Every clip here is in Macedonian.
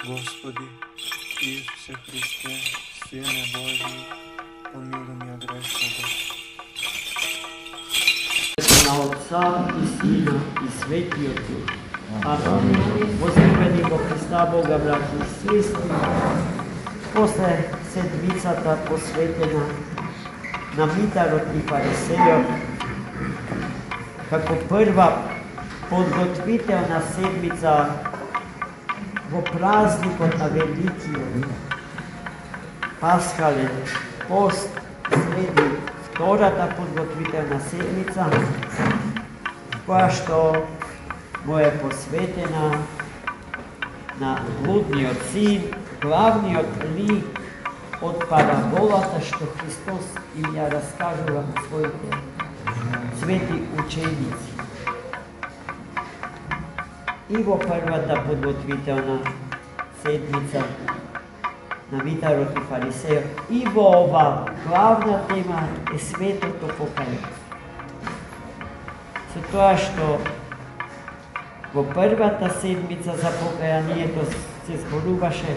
Gospodi Isuse Hriste, Sine Božji, pomiluj me grešnoga. Na Otca i Sina i Sveti Duh. Amen. Возлюбленого Христа Бога, браći i sestri, posle sedmicата posvetena na Mitarot i Farisejov, kako prva podgotviteljna sedmica v praznikot na Velikiju, Paschalen post, sredi втората подготвителна седмица, која што му е посветена на блудниот син, главниот лик од параболата што Христос им ја раскажува на своите свети ученици. И во првата подготвителна седмица на Митарот и Фарисејот, и во ова главна тема е светото покаяние. Со тоа што во првата седмица за покаянието се зборуваше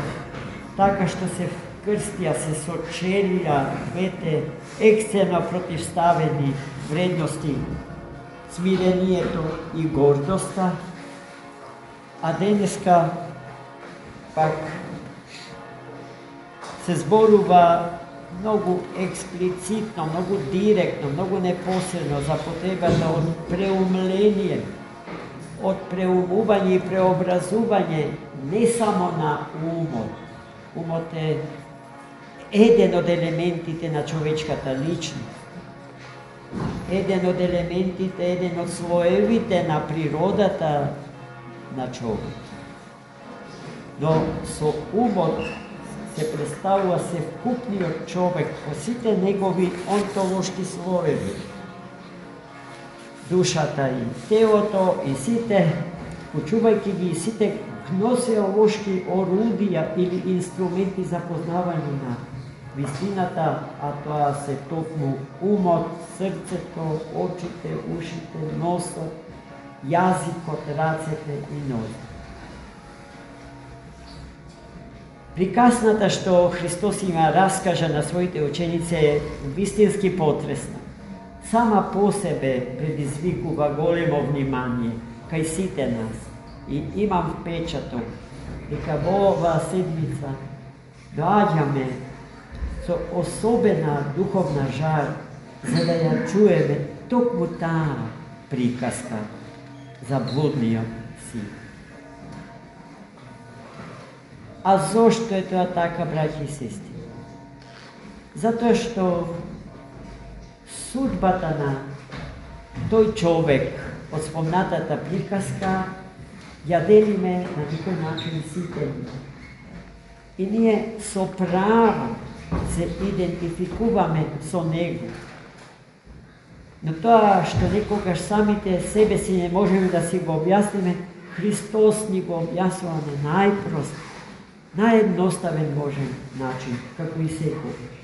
така што се вкрстија, се сочелија двете ексцерно противставени вредности, смирението и гордоста, а денеска пак се зборува многу експлицитно, многу директно, многу непосредно за потребата од преумление, од преумување и преобразување не само на умот. Умот е еден од елементите на човечката личност, еден од елементите, еден од слоевите на природата на човек. Но со умот се представува севкупниот човек по сите негови онтолошки слоеви. Душата и телото и сите, почувајќи ги и сите гносеолошки орудија или инструменти за познавање на вистината, а тоа се токму умот, срцето, очите, ушите, носот, јазикот, рацете и нозите. Приказната што Христос има раскажа на своите ученици е вистински потресна. Сама по себе предизвикува големо внимание кај сите нас. И имам впечаток дека во оваа седмица доаѓаме со особена духовна жар за да ја чуеме токму таа приказка за блудниот син. А зошто е тоа така, браќи и сестри? Затоа што судбата на тој човек од спомнатата приказка ја делиме на некој начин сите. И ние со право се идентификуваме со него. Но тоа што некогаш самите себе си не можеме да си го објасниме, Христос ни го објаснува на најпрост, наједноставен можен начин, како и секогаш.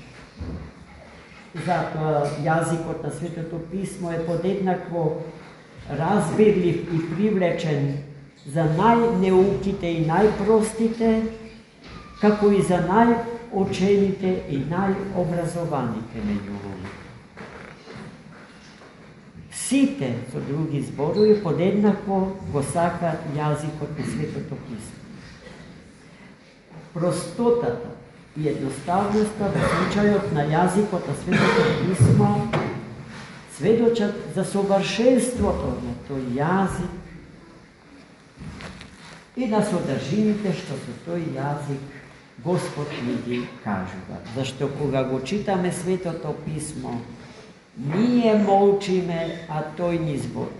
Затоа јазикот на Светото Писмо е подеднакво разбирлив и привлечен за најнеуките и најпростите, како и за најучените и најобразованите меѓу луѓето. Сите, со други зборови, подеднакво го сакаат јазикот на Светото Писмо. Простотата и едноставноста во случајот на јазикот на Светото Писмо сведочат за совршенството на тој јазик и на содржините што со тој јазик Господ ни ги кажува. Зашто кога го читаме Светото Писмо, ние молчиме, а тој ни збори.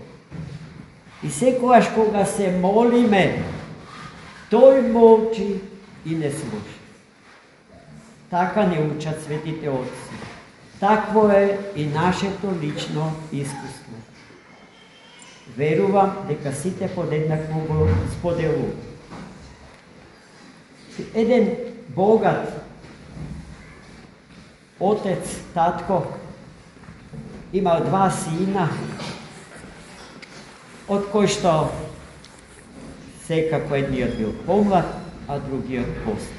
И секогаш кога се молиме, тој молчи и не слуша. Така не учат светите отци. Такво е и нашето лично искуство. Верувам дека сите подеднакво го споделуваат. Еден богат отец, татко, имал два сина, од кои што секако едниот бил помлад, a drugi od posla.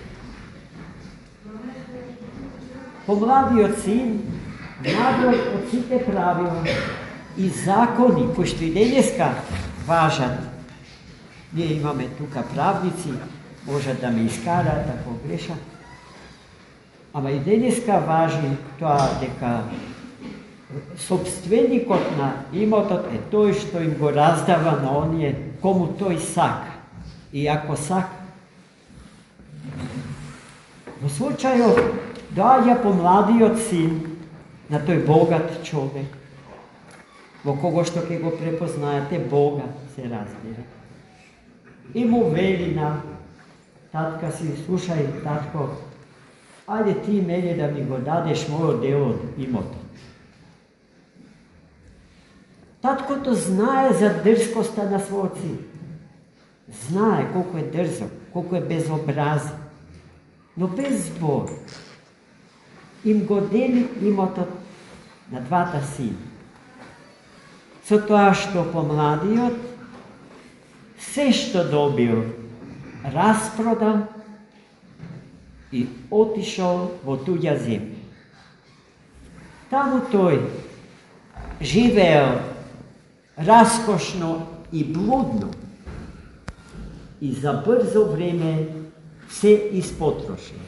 Pomladiot sin, nagrod od site pravila i zakoni, koji što i denjeska važan. Nije imame tuka pravnici, može da me iskara, tako greša. Ama i denjeska važi to, deka sobstvenikot na imotot je to što im go razdava na onije, komu to i saka. I ako saka, u slučaju da ja pomladiot sin, na to je bogat čovjek, vo kogo što ke go prepoznajete, bogat se razdire. I mu veli na tatka si, slušaj tatko, ajde ti meni da mi go dadeš mojo delo od imota. Tatko to znaje za drskosta na svoci. Znaje koliko je drzo, koliko je bezobrazan. No bez zbor. Im go deli imota na dvata sina. So to što pomladiot, sve što dobio, rasprodal i otišao vo tuđa zemlja. Tamo toj živeo raskošno i bludno i za brzo vreme se ispotrošio.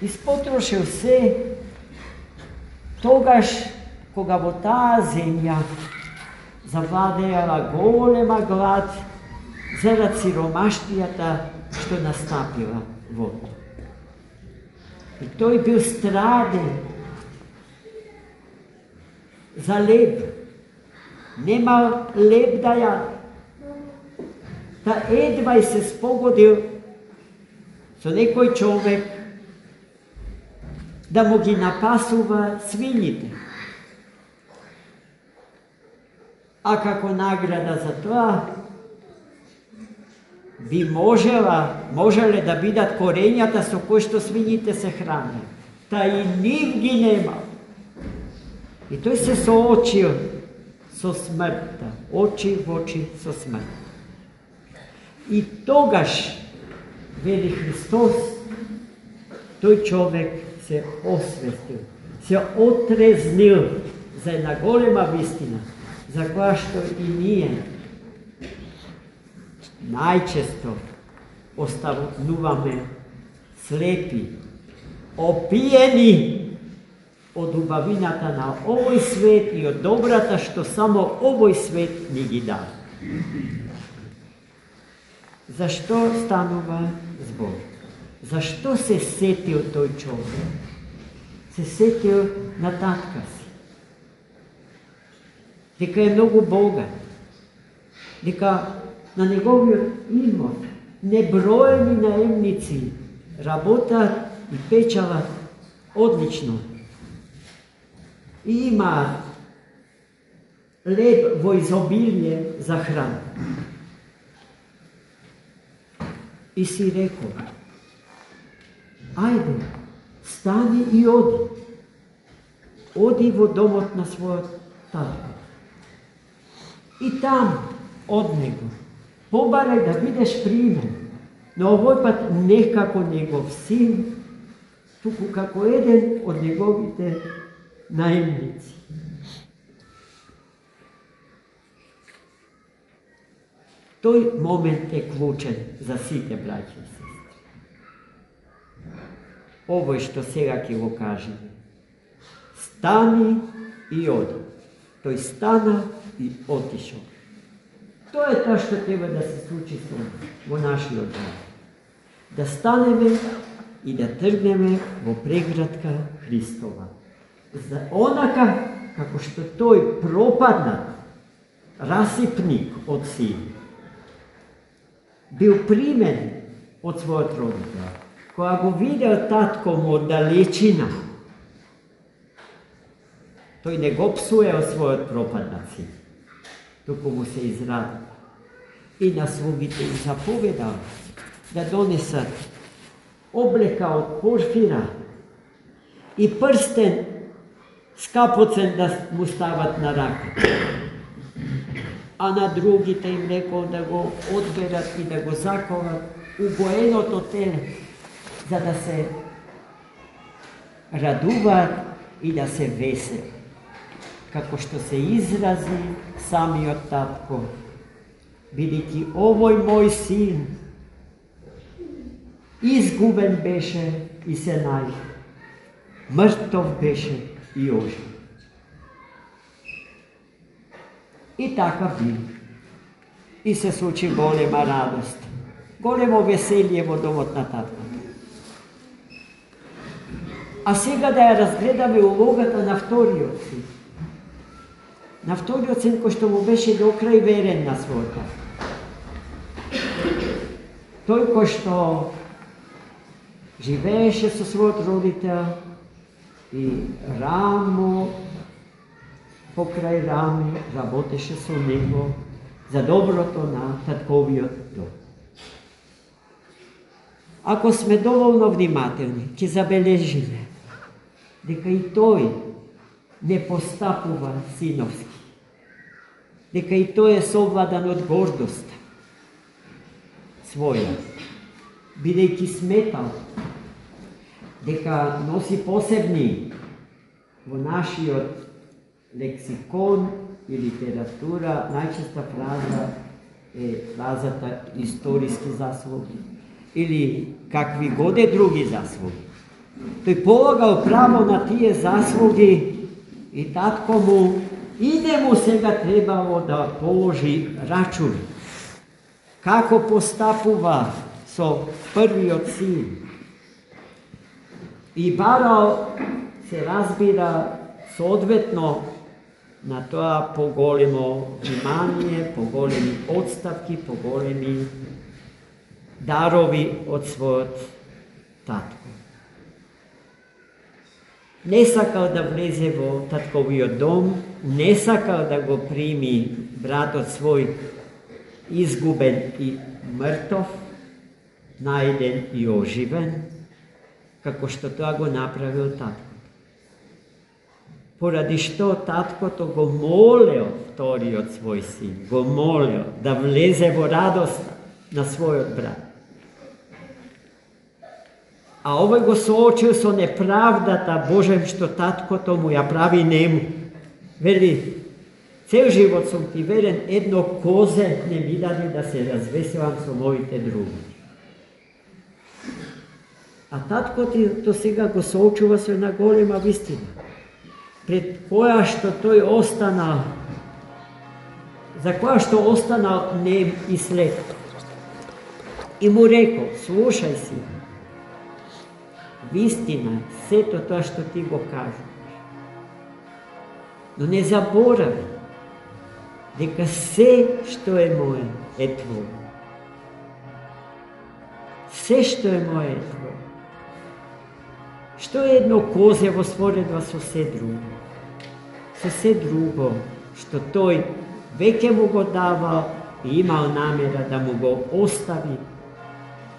Ispotrošio se togaž koga vo ta zemlja zavladala golema glad zarad siromaštijata što nastapila vodu. I to je bil straden za leb. Nema leb da jade. Ta edvaj se spogodil so nekoj čovek da mu gi napasuva svinjite. A kako nagrada za to, bi možele da bidat korenjata so koji što svinjite se hrane. Ta i nigdje nema. I to je se soočio so smrta, oči v oči so smrta. I togaž, veli Hristos, toj čovek se osvestil, se otreznil za jedna golema vistina, za koja što i nije najčesto ostavnuvame slepi, opijeni od ubavinata na ovoj svet i od dobrata što samo ovoj svet nigi da. Zašto stanuva zbor? Zašto se setio toj čovjek? Se setio na tatka si. Deka je mnogo bogat. Deka na njegovi imot nebrojeni najemnici rabotat i pečavat odlično. I ima lep vo izobilje za hranu. I si rekao, ajde, stani i odi. Odi vo domot na svoj tatko. I tam od njega pobaraj da budeš primen. No ovoj pat nekako njegov sin, tuku kako jedan od njegovite najemnici. Toj moment je ključen za site braće i sestre. Ovo je što сега ki go kaže. Stani i odi. Toj stana i otišao. To je to što treba da se sluči vo našli odmah. Da staneme i da trgneme vo pregratka Hristova. Za onaka kako što toj propadnat rasipnik od sina bil primen od svojeg roditelja, koja go video tatkom od dalečina, toj ne go psuje o svojoj propadnaci, toko mu se izradi. I na svugite im zapovedao da donesat obleka od porfira i prsten skapocen da mu stavat na raka. а на другите им рекол да го одберат и да го заковат убоеното теле, за да се радуваат и да се веселат. Како што се изрази самиот татко, бидејќи овој мој син изгубен беше и се најде, мртов беше и ожив. И така би. И се случи голема радост, големо веселие во домот на татко. А сега да ја разгледаме улогата на вториот син. На вториот син кој што му беше до крај верен на својот татко. Тој кој што живееше со својот родител и рамо покрај раме работеше со него за доброто на татковиот дом. Ако сме доволно внимателни, ќе забележиме дека и тој не постапува синовски, дека и тој е совладан од гордост своја, бидејќи сметал дека носи посебни во нашиот лексикон и литература, најчеста фраза е фразата историски заслуги или какви годе други заслуги. Тој полагал право на тие заслуги и татко му и не му сега требало да положи рачун. Како постапува со првиот син. И барал, се разбира, соодветно на тоа поголемо внимание, поголеми отставки, поголеми дарови од својот татко. Не сакал да влезе во татковиот дом, не сакал да го прими братот свој изгубен и мртов, најден и оживен, како што тоа го направил татко. Поради што таткото го молел вториот свој син, го молел да влезе во радост на својот брат. А овој го соочил со неправдата Божем што таткото му ја прави нему. Вели, цел живот сум ти верен, едно козе не ми даде да се развеселам со моите други. А таткото сега го соочува со една голема вистина, пред која што тој остана, за која што останал нем и слеп. И му рекол, слушај си, вистина е сето тоа што ти го кажуваш. Но не заборави дека се што е мое е твое. Се што е мое е твое. Што е едно козе во споредба со се друго? Со се друго што тој веќе му го давал и имал намера да му го остави,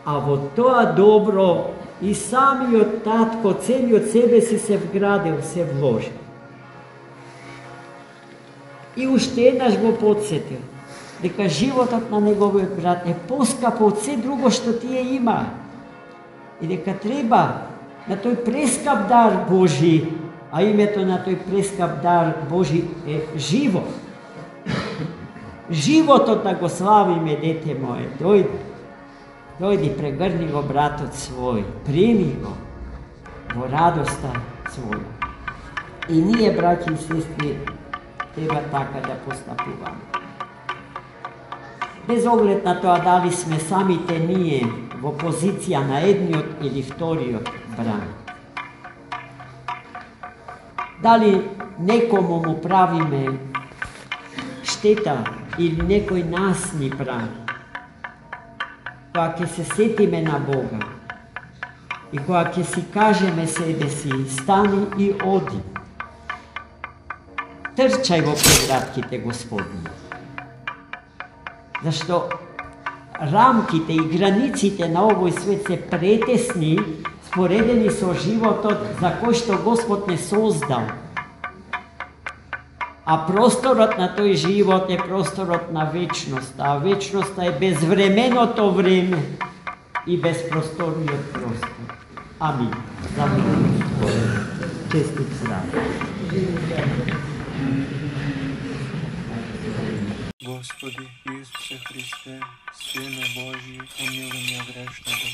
а во тоа добро и самиот татко целиот себе си се вградил, се вложил. И уште еднаш го подсетил дека животот на неговиот брат е поскапо од се друго што тие има и дека треба на тој прескап дар Божи, а името на тој прескап дар Божи е живот. Животот да го славиме, дете мое, дојди, прегрни го братот свој, прими го во радоста своја. И ние, браќи и сестри, треба така да постапуваме. Без оглед на тоа дали сме самите ние во позиција на едниот или вториот брат. Дали некому му правиме штета или некој нас ни прави, кога ќе се сетиме на Бога и кога ќе си кажеме себе си, стани и оди, трчај во прегратките Господни. Зашто рамките и границите на овој свет се претесни споредени со животот за кој што Господ не создал. A prostorot na tvoj život je prostorot na večnost. A večnost je bezvremeno to vreme i bezprostorni je prostor. Amin. Za milost Tvoju. Čestit zdrav. Господи Ісусе Христе, Сине Божий, помилуй меня грешного.